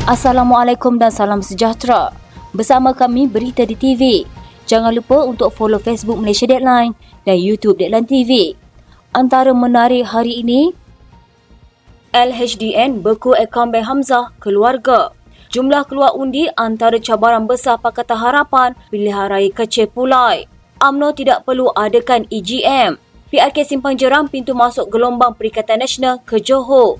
Assalamualaikum dan salam sejahtera. Bersama kami Berita di TV. Jangan lupa untuk follow Facebook Malaysia Deadline dan YouTube Deadline TV. Antara menarik hari ini, LHDN beku akaun Bank Hamzah keluarga. Jumlah keluar undi antara cabaran besar Pakatan Harapan pilihan raya kecil Pulai. UMNO tidak perlu adakan EGM. PRK Simpang Jeram pintu masuk gelombang Perikatan Nasional ke Johor.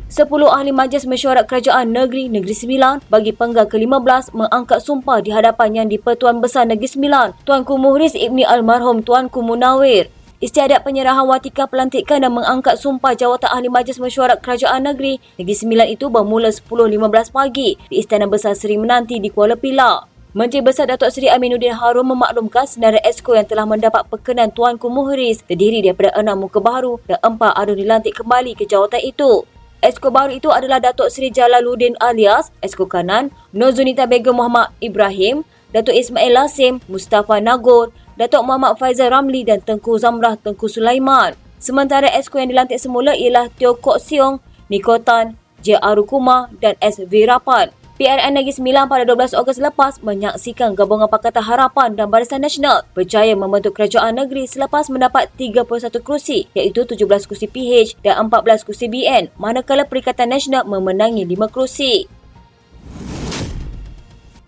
10 ahli Majlis Mesyuarat Kerajaan Negeri Sembilan bagi penggal ke-15 mengangkat sumpah di hadapan Yang di-Pertuan Besar Negeri Sembilan, Tuanku Muhriz Ibni Almarhum Tuanku Munawir. Istiadat penyerahan watika pelantikan dan mengangkat sumpah jawatan ahli Majlis Mesyuarat Kerajaan Negeri Sembilan itu bermula 10.15 pagi di Istana Besar Seri Menanti di Kuala Pilah. Menteri Besar Datuk Seri Aminuddin Harun memaklumkan senarai Exco yang telah mendapat perkenan Tuanku Muhriz terdiri daripada 6 muka baru dan 4 ada dilantik kembali ke jawatan itu. Exco baru itu adalah Datuk Seri Jalaluddin alias Exco Kanan, Nur Zunita Begum Muhammad Ibrahim, Datuk Ismail Lasim, Mustafa Nagor, Datuk Muhammad Faizal Ramli dan Tengku Zamrah Tengku Sulaiman. Sementara Exco yang dilantik semula ialah Teo Kok Siong, Nikotan, J. Arukuma dan S. Virapan. PRN Negeri Sembilan pada 12 Ogos lepas menyaksikan gabungan Pakatan Harapan dan Barisan Nasional berjaya membentuk kerajaan negeri selepas mendapat 31 kerusi iaitu 17 kerusi PH dan 14 kerusi BN, manakala Perikatan Nasional memenangi 5 kerusi.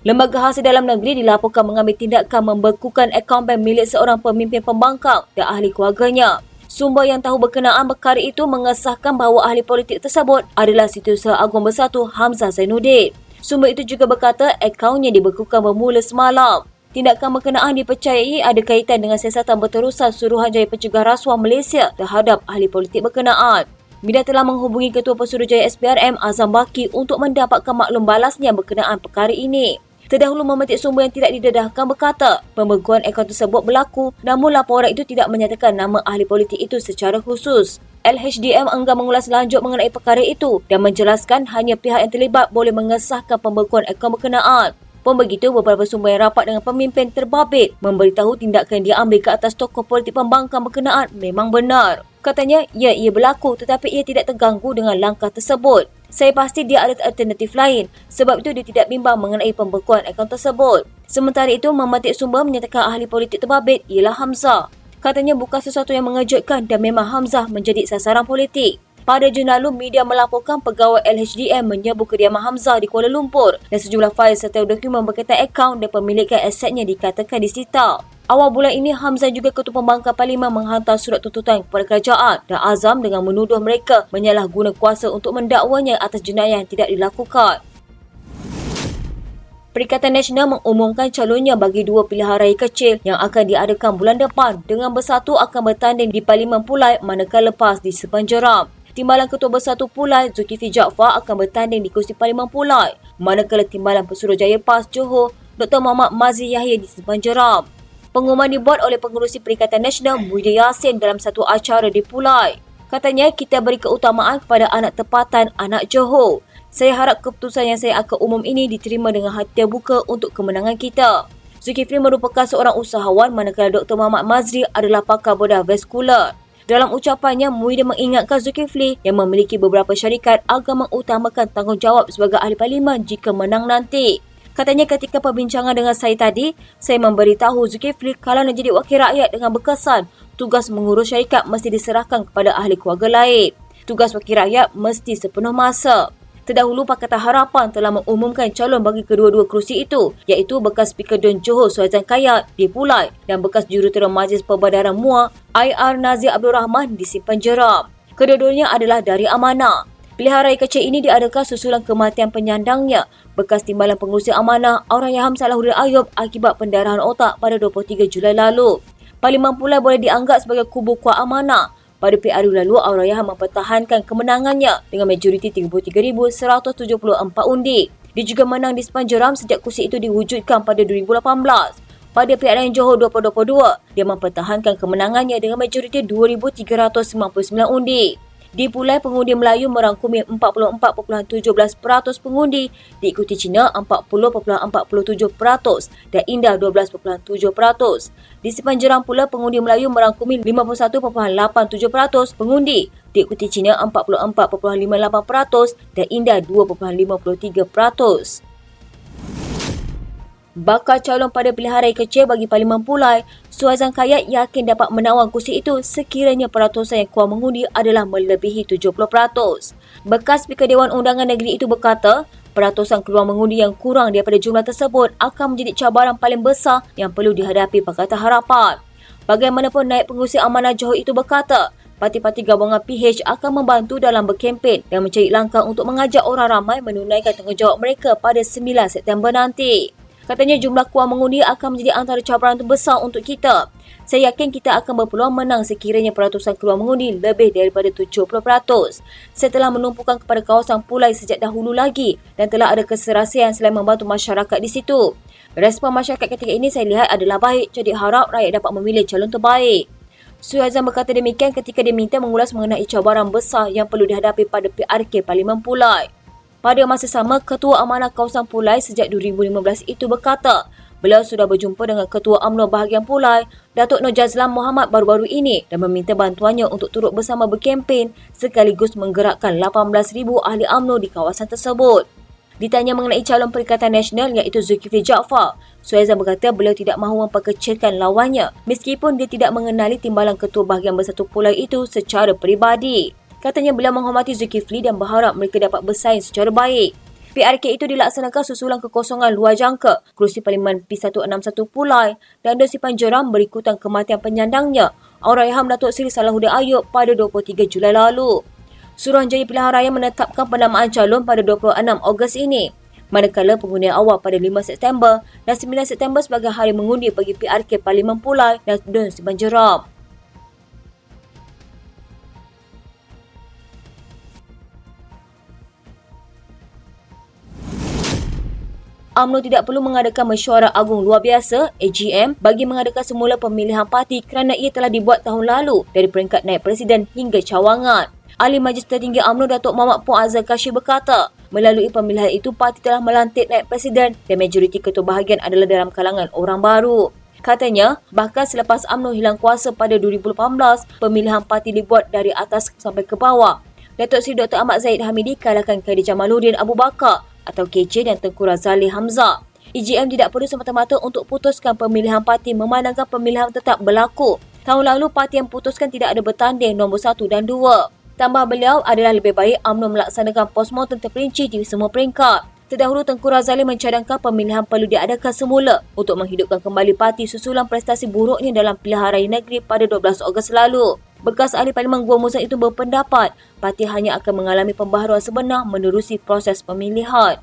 Lembaga Hasil Dalam Negeri dilaporkan mengambil tindakan membekukan akaun bank milik seorang pemimpin pembangkang dan ahli keluarganya. Sumber yang tahu berkenaan perkara itu mengesahkan bahawa ahli politik tersebut adalah Setiausaha Agung Bersatu Hamzah Zainuddin. Sumber itu juga berkata akaunnya dibekukan bermula semalam. Tindakan berkenaan dipercayai ada kaitan dengan siasatan berterusan Suruhanjaya Pencegah Rasuah Malaysia terhadap ahli politik berkenaan. Media telah menghubungi Ketua Pesuruhjaya SPRM Azam Baki untuk mendapatkan maklum balasnya berkenaan perkara ini. Terdahulu memetik sumber yang tidak didedahkan berkata, pembekuan akaun tersebut berlaku namun laporan itu tidak menyatakan nama ahli politik itu secara khusus. LHDM enggan mengulas lanjut mengenai perkara itu dan menjelaskan hanya pihak yang terlibat boleh mengesahkan pembekuan akaun berkenaan. Pun begitu, beberapa sumber yang rapat dengan pemimpin terbabit memberitahu tindakan yang diambil ke atas tokoh politik pembangkang berkenaan memang benar. Katanya, ia berlaku tetapi ia tidak terganggu dengan langkah tersebut. Saya pasti dia ada alternatif lain sebab itu dia tidak bimbang mengenai pembekuan akaun tersebut. Sementara itu, memetik sumber menyatakan ahli politik terbabit ialah Hamzah. Katanya bukan sesuatu yang mengejutkan dan memang Hamzah menjadi sasaran politik. Pada Jun lalu, media melaporkan pegawai LHDM menyerbu kediaman Hamzah di Kuala Lumpur dan sejumlah fail serta dokumen berkaitan akaun dan pemilikan asetnya dikatakan disita. Awal bulan ini, Hamzah juga Ketua Pembangkang Parlimen menghantar surat tuntutan kepada kerajaan dan azam dengan menuduh mereka menyalahguna kuasa untuk mendakwanya atas jenayah yang tidak dilakukan. Perikatan Nasional mengumumkan calonnya bagi 2 pilihan raya kecil yang akan diadakan bulan depan dengan Bersatu akan bertanding di Parlimen Pulai manakala lepas di Simpang Jeram. Timbalan Ketua Bersatu Pulai Zulkifli Jaafar akan bertanding di kursi Parlimen Pulai manakala Timbalan Pesuruhjaya PAS Johor Dr. Muhammad Mazli Yahya di Simpang Jeram. Pengumuman dibuat oleh Pengerusi Perikatan Nasional Muhyiddin Yassin dalam satu acara di Pulai. Katanya, kita beri keutamaan kepada anak tempatan anak Johor. Saya harap keputusan yang saya akan umum ini diterima dengan hati terbuka untuk kemenangan kita. Zulkifli merupakan seorang usahawan manakala Dr. Muhammad Mazli adalah pakar bedah vaskular. Dalam ucapannya, Muhyiddin mengingatkan Zulkifli yang memiliki beberapa syarikat agar mengutamakan tanggungjawab sebagai ahli parlimen jika menang nanti. Katanya ketika perbincangan dengan saya tadi, saya memberitahu Zulkifli kalau nak jadi wakil rakyat dengan berkesan, tugas mengurus syarikat mesti diserahkan kepada ahli keluarga lain. Tugas wakil rakyat mesti sepenuh masa. Terdahulu, Pakatan Harapan telah mengumumkan calon bagi kedua-dua kerusi itu, iaitu bekas Speaker Dun Johor Suhaizan Kayat di Pulai dan bekas Jurutera Majlis Perbadaran MUA IR Nazir Abdul Rahman di Simpang Jeram. Kedua-duanya adalah dari amanah. Pilihan raya kecil ini diadakan susulan kematian penyandangnya, bekas Timbalan Pengurusi Amanah Allahyarham Salahuddin Ayub akibat pendarahan otak pada 23 Julai lalu. Parlimen Pulai boleh dianggap sebagai kubu kuat amanah. Pada PRU lalu, Allahyarham mempertahankan kemenangannya dengan majoriti 33,174 undi. Dia juga menang di Simpang Jeram sejak kursi itu diwujudkan pada 2018. Pada PRN Johor 2022, dia mempertahankan kemenangannya dengan majoriti 2,399 undi. Di Pulai, pengundi Melayu merangkumi 44.17% pengundi, diikuti Cina 40.47% dan India 12.7%. Di Sepanjang pula, pengundi Melayu merangkumi 51.87% pengundi, diikuti Cina 44.58% dan India 2.53%. Bakal calon pada pilihan raya kecil bagi Parlimen Pulai, Suhaizan Kayat yakin dapat menawar kursi itu sekiranya peratusan yang keluar mengundi adalah melebihi 70%. Bekas Speaker Dewan Undangan Negeri itu berkata, peratusan keluar mengundi yang kurang daripada jumlah tersebut akan menjadi cabaran paling besar yang perlu dihadapi Pakatan Harapan. Bagaimanapun, Naib Pengurusi Amanah Johor itu berkata, parti-parti gabungan PH akan membantu dalam berkempen dan mencari langkah untuk mengajak orang ramai menunaikan tanggungjawab mereka pada 9 September nanti. Katanya jumlah keluar mengundi akan menjadi antara cabaran terbesar untuk kita. Saya yakin kita akan berpeluang menang sekiranya peratusan keluar mengundi lebih daripada 70%. Saya telah menumpukan kepada kawasan Pulai sejak dahulu lagi dan telah ada keserasian selain membantu masyarakat di situ. Respon masyarakat ketika ini saya lihat adalah baik, jadi harap rakyat dapat memilih calon terbaik. Suhaizan berkata demikian ketika diminta mengulas mengenai cabaran besar yang perlu dihadapi pada PRK Parlimen Pulai. Pada masa sama, Ketua Amanah Kawasan Pulai sejak 2015 itu berkata, beliau sudah berjumpa dengan Ketua UMNO bahagian Pulai, Datuk Nur Jazlan Muhammad baru-baru ini dan meminta bantuannya untuk turut bersama berkempen sekaligus menggerakkan 18,000 ahli UMNO di kawasan tersebut. Ditanya mengenai calon Perikatan Nasional iaitu Zulkifli Jaafar, Suhaizan berkata beliau tidak mahu memperkecilkan lawannya meskipun dia tidak mengenali timbalan Ketua Bahagian Bersatu Pulai itu secara peribadi. Katanya beliau menghormati Zulkifli dan berharap mereka dapat bersaing secara baik. PRK itu dilaksanakan susulan kekosongan luar jangka kerusi Parlimen P161 Pulai dan Don Simpan Jeram berikutan kematian penyandangnya, Allahyarham Datuk Seri Salahuddin Ayub pada 23 Julai lalu. Suruhanjaya Pilihan Raya menetapkan penamaan calon pada 26 Ogos ini. Manakala pengundian awal pada 5 September dan 9 September sebagai hari mengundi bagi PRK Parlimen Pulai dan Don Simpan Jeram. UMNO tidak perlu mengadakan mesyuarat agung luar biasa AGM bagi mengadakan semula pemilihan parti kerana ia telah dibuat tahun lalu dari peringkat naib presiden hingga cawangan. Ahli Majlis Tertinggi UMNO Datuk Muhammad Puan Azhar Kashif berkata, melalui pemilihan itu parti telah melantik naib presiden dan majoriti ketua bahagian adalah dalam kalangan orang baru. Katanya, bahkan selepas UMNO hilang kuasa pada 2018, pemilihan parti dibuat dari atas sampai ke bawah. Datuk Seri Dr. Ahmad Zahid Hamidi kalahkan Khadijah Jamaluddin Abu Bakar atau KJ dan Tengku Razali Hamzah. EGM tidak perlu semata-mata untuk putuskan pemilihan parti memandangkan pemilihan tetap berlaku. Tahun lalu parti yang putuskan tidak ada bertanding nombor 1 dan 2. Tambah beliau adalah lebih baik UMNO melaksanakan postmortem terperinci di semua peringkat. Terdahulu Tengku Razali mencadangkan pemilihan perlu diadakan semula untuk menghidupkan kembali parti susulan prestasi buruknya dalam pilihan raya negeri pada 12 Ogos lalu. Bekas ahli Parlimen Gua Musang itu berpendapat parti hanya akan mengalami pembaharuan sebenar menerusi proses pemilihan.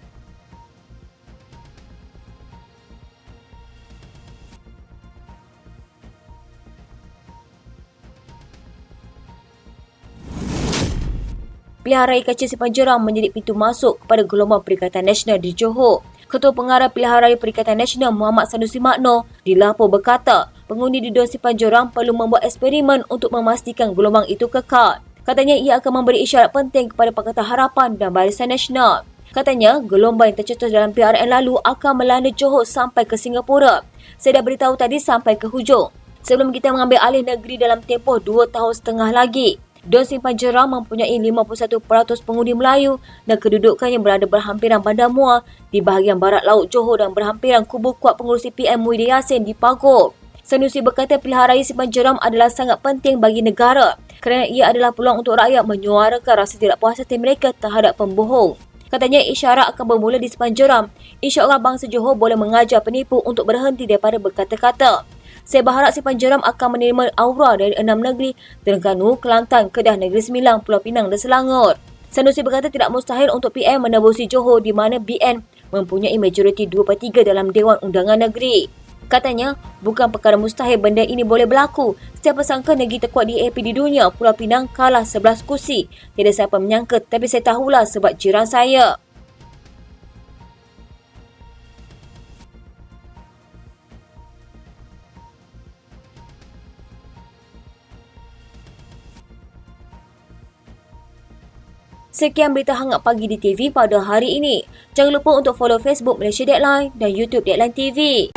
Pilihan Raya Kecil Simpang Jeram menjadi pintu masuk kepada gelombang Perikatan Nasional di Johor. Ketua Pengarah Pilihan Raya Perikatan Nasional Muhammad Sanusi Magno dilapor berkata, pengundi di Don Simpan Jeram perlu membuat eksperimen untuk memastikan gelombang itu kekal. Katanya ia akan memberi isyarat penting kepada Pakatan Harapan dan Barisan Nasional. Katanya, gelombang yang tercetus dalam PRN lalu akan melanda Johor sampai ke Singapura. Saya dah beritahu tadi sampai ke hujung. Sebelum kita mengambil alih negeri dalam tempoh 2 tahun setengah lagi. Don Simpan Jeram mempunyai 51% pengundi Melayu dan kedudukannya berada berhampiran Bandar Muar di bahagian barat laut Johor dan berhampiran kubu kuat pengurusi PM Muhyiddin Yassin di Pagoh. Sanusi berkata pilihan raya Simpan Jeram adalah sangat penting bagi negara kerana ia adalah peluang untuk rakyat menyuarakan rasa tidak puas hati mereka terhadap pembohong. Katanya isyarat akan bermula di Simpan Jeram. InsyaAllah bangsa Johor boleh mengajar penipu untuk berhenti daripada berkata-kata. Saya berharap Simpan Jeram akan menerima aura dari 6 negeri, Terengganu, Kelantan, Kedah, Negeri Sembilan, Pulau Pinang dan Selangor. Sanusi berkata tidak mustahil untuk PM menebusi Johor di mana BN mempunyai majoriti 2/3 dalam Dewan Undangan Negeri. Katanya, bukan perkara mustahil benda ini boleh berlaku. Siapa sangka negeri terkuat di AP di dunia, Pulau Pinang kalah 11 kursi. Tiada siapa menyangka, tapi saya tahulah sebab jiran saya. Sekian berita hangat pagi di TV pada hari ini. Jangan lupa untuk follow Facebook Malaysia Deadline dan YouTube Deadline TV.